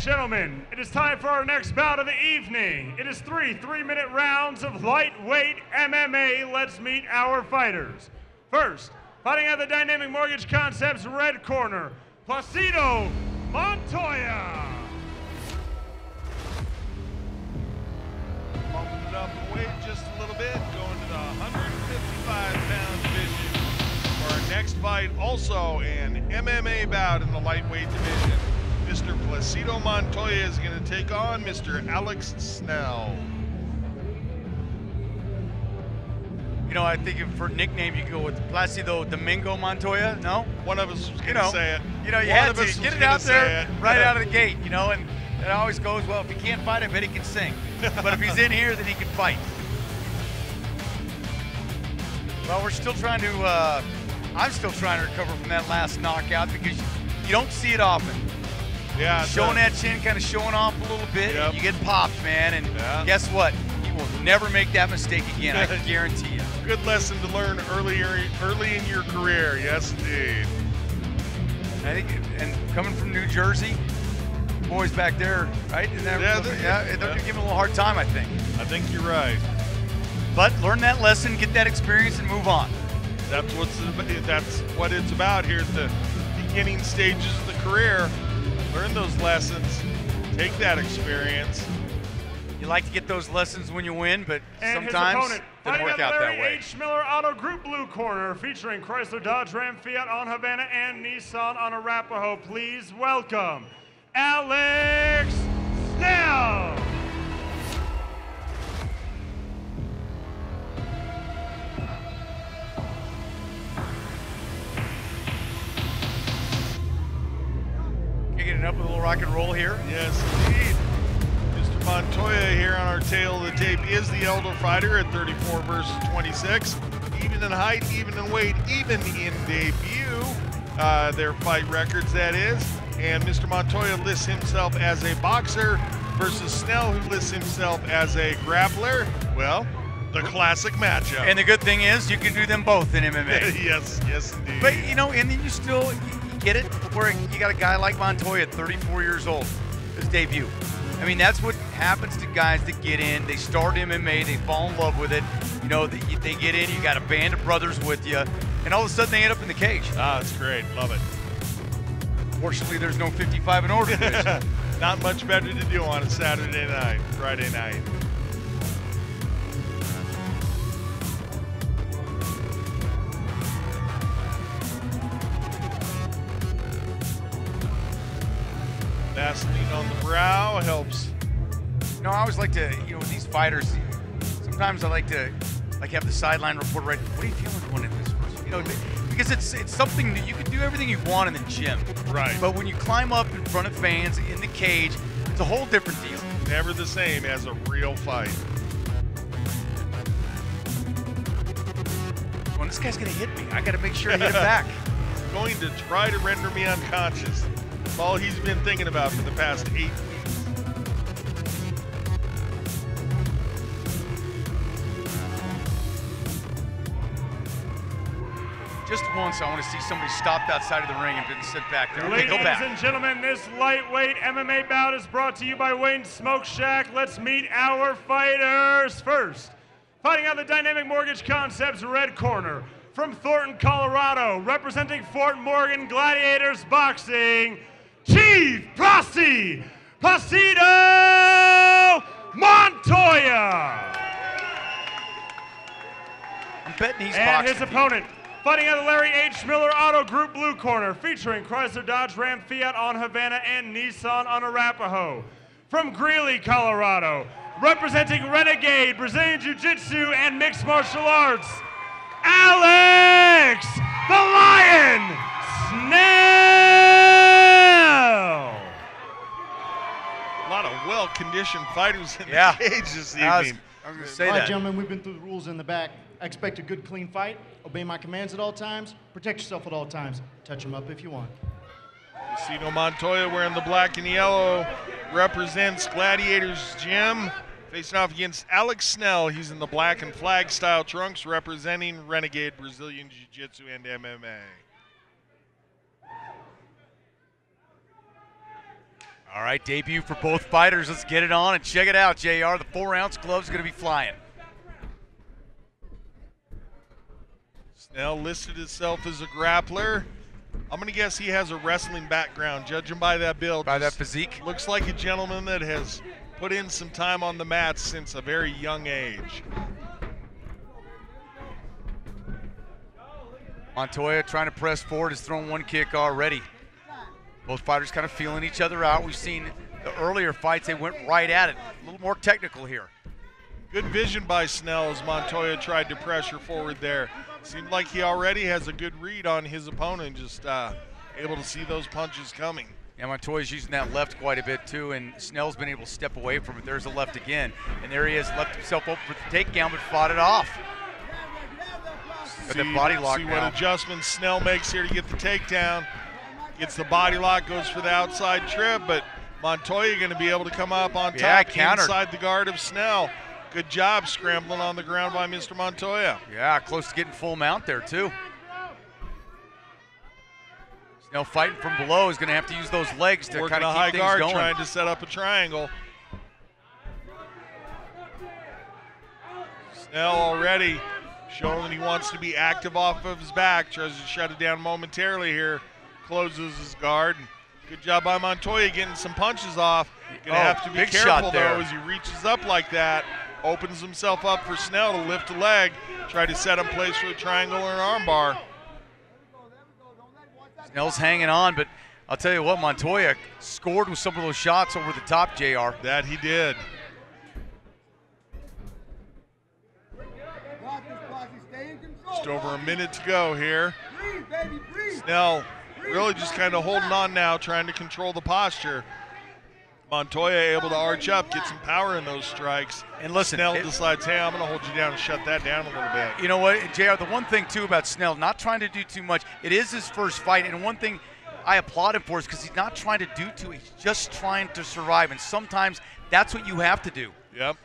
gentlemen, it is time for our next bout of the evening. It is three 3-minute rounds of lightweight MMA. Let's meet our fighters. First, fighting out of the Dynamic Mortgage Concepts red corner, Placido Montoya. Bumping it up in weight just a little bit, going to the 155-pound division for our next fight. Also an MMA bout in the lightweight division. Mr. Placido Montoya is going to take on Mr. Alex Snell. You know, I think for nickname you could go with Placido Domingo Montoya. No, one of us was going to say it. You know, you had to get it out there right out of the gate. You know, and it always goes well. If he can't fight, I bet he can sing. But if he's in here, then he can fight. Well, we're still trying to. I'm still trying to recover from that last knockout because you don't see it often. Yeah, showing that chin, kind of showing off a little bit. Yep. You get popped, man, and guess what? You will never make that mistake again. I can guarantee you. Good lesson to learn early in your career. Yes, indeed. I think, and coming from New Jersey, boys back there, right? They're giving him a little hard time, I think. I think you're right. But learn that lesson, get that experience, and move on. That's what it's about here at the beginning stages of the career. Learn those lessons, take that experience. You like to get those lessons when you win, but and sometimes it doesn't work out that way. H. Miller Auto Group blue corner, featuring Chrysler, Dodge, Ram, Fiat on Havana, and Nissan on Arapahoe. Please welcome Alex Snell. Kicking it up with a little rock and roll here. Yes, indeed. Mr. Montoya here on our tail of the tape is the elder fighter at 34 versus 26. Even in height, even in weight, even in debut, their fight records, that is. And Mr. Montoya lists himself as a boxer versus Snell, who lists himself as a grappler. Well, the classic matchup. And the good thing is you can do them both in MMA. Yes, indeed. But, you know, and then you still get it where you got a guy like Montoya at 34 years old, his debut. I mean, that's what happens to guys that get in. They start MMA, they fall in love with it. You know, they get in, you got a band of brothers with you, and all of a sudden they end up in the cage. Ah, that's great. Love it. Fortunately, there's no 55 and over division. Not much better to do on a Saturday night, Friday night. Vaseline on the brow helps. You know, I always like to, you know, with these fighters, sometimes I like to have the sideline report right. What are you feeling going into this first? You know, because it's something that you can do everything you want in the gym. Right. But when you climb up in front of fans in the cage, it's a whole different deal. Never the same as a real fight. Well, this guy's gonna hit me. I gotta make sure I hit him back. He's going to try to render me unconscious. That's all he's been thinking about for the past 8 weeks. Just once, I want to see somebody stopped outside of the ring and been sit back there. Ladies go back. and gentlemen, this lightweight MMA bout is brought to you by Wayne Smoke Shack. Let's meet our fighters first. Fighting out the Dynamic Mortgage Concepts red corner, from Thornton, Colorado, representing Fort Morgan Gladiators Boxing, Chief Placido Montoya. I'm betting he's and boxing. His opponent, fighting out of the Larry H. Miller Auto Group blue corner, featuring Chrysler, Dodge, Ram, Fiat on Havana, and Nissan on Arapahoe. From Greeley, Colorado, representing Renegade, Brazilian Jiu-Jitsu, and Mixed Martial Arts, Alex the Lion Snell. A lot of well-conditioned fighters in the cage this evening. I was going to say All that. right, gentlemen, we've been through the rules in the back. I expect a good, clean fight. Obey my commands at all times. Protect yourself at all times. Touch them up if you want. Placido Montoya wearing the black and yellow represents Gladiators Gym. Facing off against Alex Snell. He's in the black and flag style trunks representing Renegade Brazilian Jiu-Jitsu and MMA. All right, debut for both fighters. Let's get it on and check it out, JR. The 4-ounce glove's going to be flying. Snell listed himself as a grappler. I'm going to guess he has a wrestling background, judging by that build. By that physique. Looks like a gentleman that has put in some time on the mat since a very young age. Montoya trying to press forward, has thrown one kick already. Both fighters kind of feeling each other out. We've seen the earlier fights, they went right at it. A little more technical here. Good vision by Snell as Montoya tried to pressure forward there. Seemed like he already has a good read on his opponent, just able to see those punches coming. Yeah, Montoya's using that left quite a bit too, and Snell's been able to step away from it. There's a left again, and there he is, left himself open for the takedown, but fought it off. Got the body lock see now. What adjustments Snell makes here to get the takedown. Gets the body lock, goes for the outside trip, but Montoya going to be able to come up on top inside the guard of Snell. Good job scrambling on the ground by Mr. Montoya. Yeah, close to getting full mount there too. Snell fighting from below is going to have to use those legs to kind of keep things guard, going. Trying to set up a triangle. Snell already showing that he wants to be active off of his back. Tries to shut it down momentarily here. Closes his guard. Good job by Montoya getting some punches off. Gonna have to be careful though as he reaches up like that. Opens himself up for Snell to lift a leg. Try to set him place for a triangle or an arm bar. Snell's hanging on, but I'll tell you what, Montoya scored with some of those shots over the top, JR. That he did. Just over a minute to go here. Snell really just kind of holding on now, trying to control the posture. Montoya able to arch up, get some power in those strikes. And listen, Snell decides, hey, I'm going to hold you down and shut that down a little bit. You know what, JR, the one thing too about Snell, not trying to do too much. It is his first fight, and one thing I applaud him for is because he's not trying to do too, he's just trying to survive, and sometimes that's what you have to do. Yep,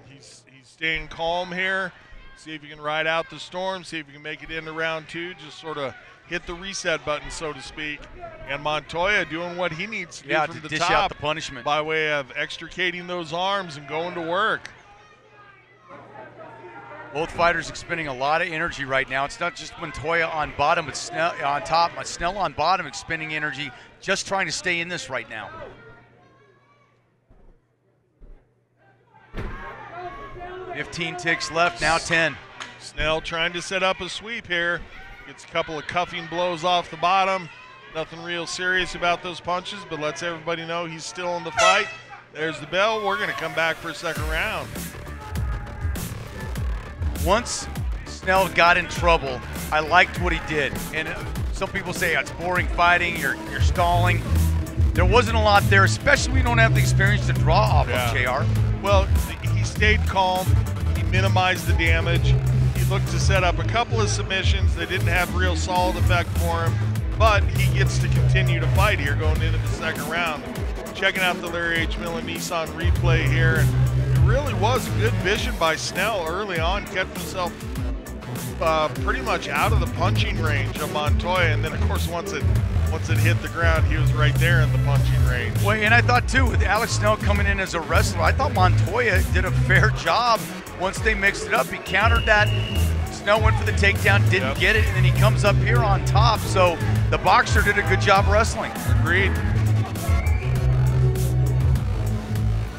he's staying calm here. See if you can ride out the storm, see if you can make it into round two, just sort of hit the reset button, so to speak. And Montoya doing what he needs to do from the dish top out the punishment by way of extricating those arms and going to work. Both fighters expending a lot of energy right now. It's not just Montoya on bottom, but Snell on top. Snell on bottom expending energy, just trying to stay in this right now. .15 ticks left, now 10. Snell trying to set up a sweep here. Gets a couple of cuffing blows off the bottom. Nothing real serious about those punches, but lets everybody know he's still in the fight. There's the bell. We're going to come back for a second round. Once Snell got in trouble, I liked what he did. And some people say it's boring fighting, you're stalling. There wasn't a lot there, especially when you don't have the experience to draw off of, JR. Well, he stayed calm. He minimized the damage. He looked to set up a couple of submissions that didn't have real solid effect for him, but he gets to continue to fight here going into the second round. Checking out the Larry H. Miller Nissan replay here, and it really was a good vision by Snell early on, kept himself pretty much out of the punching range of Montoya, and then of course once it hit the ground, he was right there in the punching range. Well, and I thought too, with Alex Snell coming in as a wrestler, I thought Montoya did a fair job once they mixed it up. He countered that. Snell went for the takedown, didn't get it, and then he comes up here on top. So the boxer did a good job wrestling. Agreed.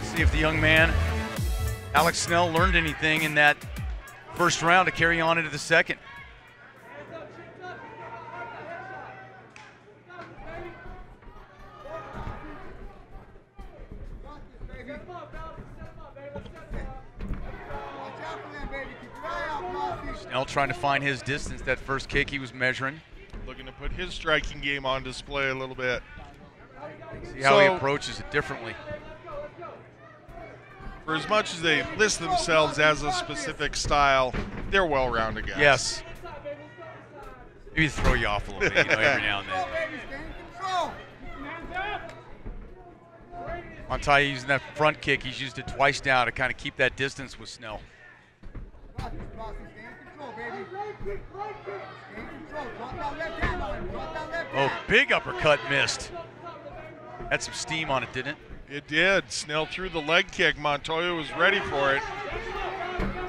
See if the young man, Alex Snell, learned anything in that first round to carry on into the second. Snell trying to find his distance. That first kick he was measuring. Looking to put his striking game on display a little bit. See how he approaches it differently. For as much as they list themselves as a specific style, they're well-rounded guys. Yes. Maybe throw you off a little bit, every now and then. Montoya using that front kick. He's used it twice now to kind of keep that distance with Snell. Oh, big uppercut missed. Had some steam on it, didn't it? It did. Snell threw the leg kick. Montoya was ready for it.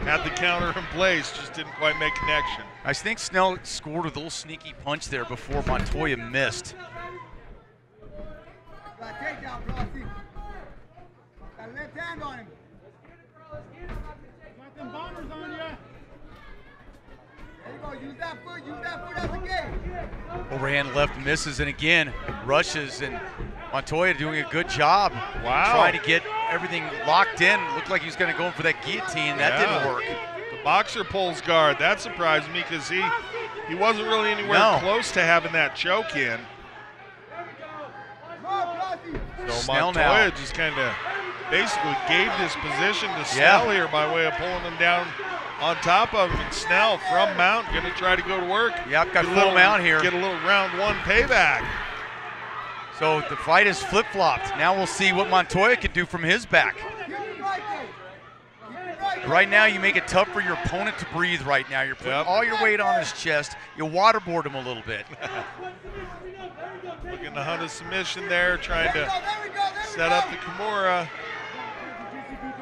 Had the counter in place, just didn't quite make connection. I think Snell scored with a little sneaky punch there before Montoya missed. Got takedown, Placido. Got a left hand on him. Got them bombers on you. There you go. Use that foot as a gate. Overhand left misses, and again, rushes, and Montoya doing a good job. Wow. Trying to get everything locked in. Looked like he was going to go for that guillotine. That didn't work. The boxer pulls guard. That surprised me because he wasn't really anywhere close to having that choke in. So Snell Montoya now. just kind of basically gave this position to Snell here by way of pulling him down on top of him. And Snell from mount going to try to go to work. Yep, got full mount here. Get a little round one payback. So the fight is flip-flopped. Now we'll see what Montoya can do from his back. Right now, you make it tough for your opponent to breathe right now. You're putting all your weight on his chest. You waterboard him a little bit. Looking to hunt a submission there, trying to set up the Kimura.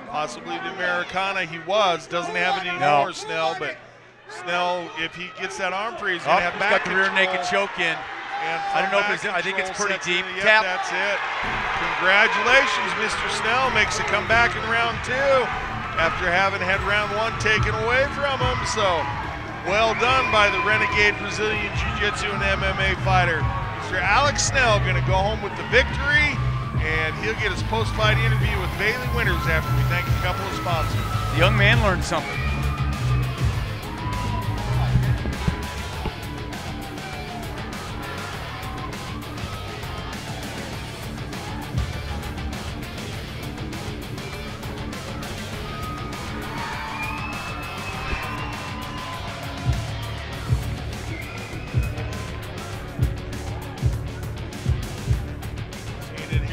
Possibly the Americana. He doesn't have it anymore, Snell, but Snell, if he gets that arm free, he's going to have back got the rear control. naked choke in. And I don't know if it's, I think it's pretty deep. Tap. That's it. Congratulations, Mr. Snell makes a comeback in round two after having had round one taken away from him. So, well done by the renegade Brazilian Jiu-Jitsu and MMA fighter. Mr. Alex Snell going to go home with the victory, and he'll get his post-fight interview with Bailey Winters after we thank a couple of sponsors. The young man learned something.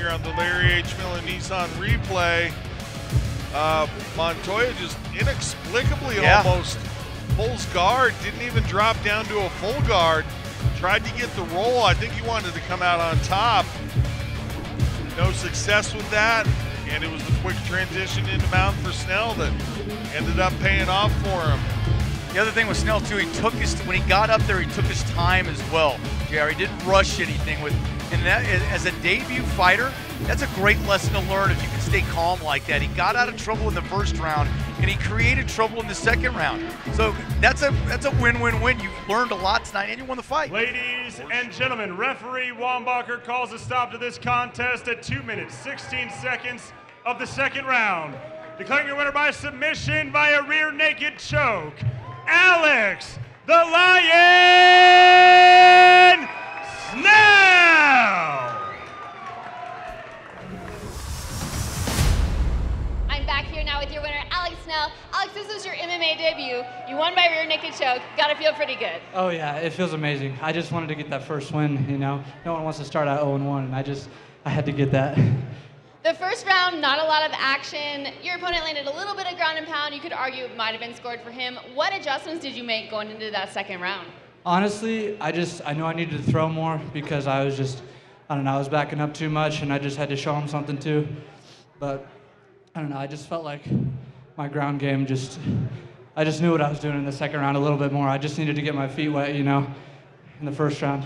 On the Larry H. Miller Nissan replay, Montoya just inexplicably almost pulls guard, didn't even drop down to a full guard, tried to get the roll. I think he wanted to come out on top. No success with that, and it was the quick transition into mount for Snell that ended up paying off for him. The other thing with Snell too, when he got up there, he took his time as well. He didn't rush anything and that, as a debut fighter, that's a great lesson to learn if you can stay calm like that. He got out of trouble in the first round, and he created trouble in the second round. So that's a win-win-win. You learned a lot tonight, and you won the fight. Ladies and gentlemen, referee Wambacher calls a stop to this contest at 2 minutes, 16 seconds of the second round. Declaring your winner by submission via rear naked choke, Alex the Lion Snell! I'm back here now with your winner, Alex Snell. Alex, this was your MMA debut. You won by rear naked choke. Gotta feel pretty good. Oh yeah, it feels amazing. I just wanted to get that first win, you know. No one wants to start out 0-1, and I had to get that. The first round, not a lot of action. Your opponent landed a little bit of ground and pound. You could argue it might have been scored for him. What adjustments did you make going into that second round? Honestly, I knew I needed to throw more because I was backing up too much, and I just had to show him something too. But I don't know, I just felt like my ground game I just knew what I was doing in the second round a little bit more. I just needed to get my feet wet, you know, in the first round.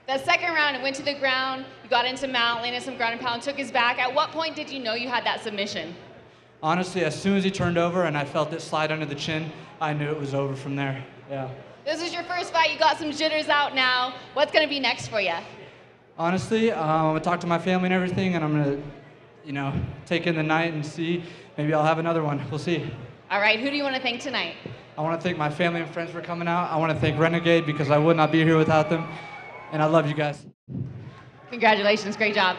The second round, it went to the ground. You got into mount, landed some ground and pound, took his back. At what point did you know you had that submission? Honestly, as soon as he turned over and I felt it slide under the chin, I knew it was over from there, yeah. This is your first fight. You got some jitters out now. What's going to be next for you? Honestly, I'm going to talk to my family and everything, and I'm going to, you know, take in the night and see. Maybe I'll have another one. We'll see. All right. Who do you want to thank tonight? I want to thank my family and friends for coming out. I want to thank Renegade because I would not be here without them. And I love you guys. Congratulations. Great job.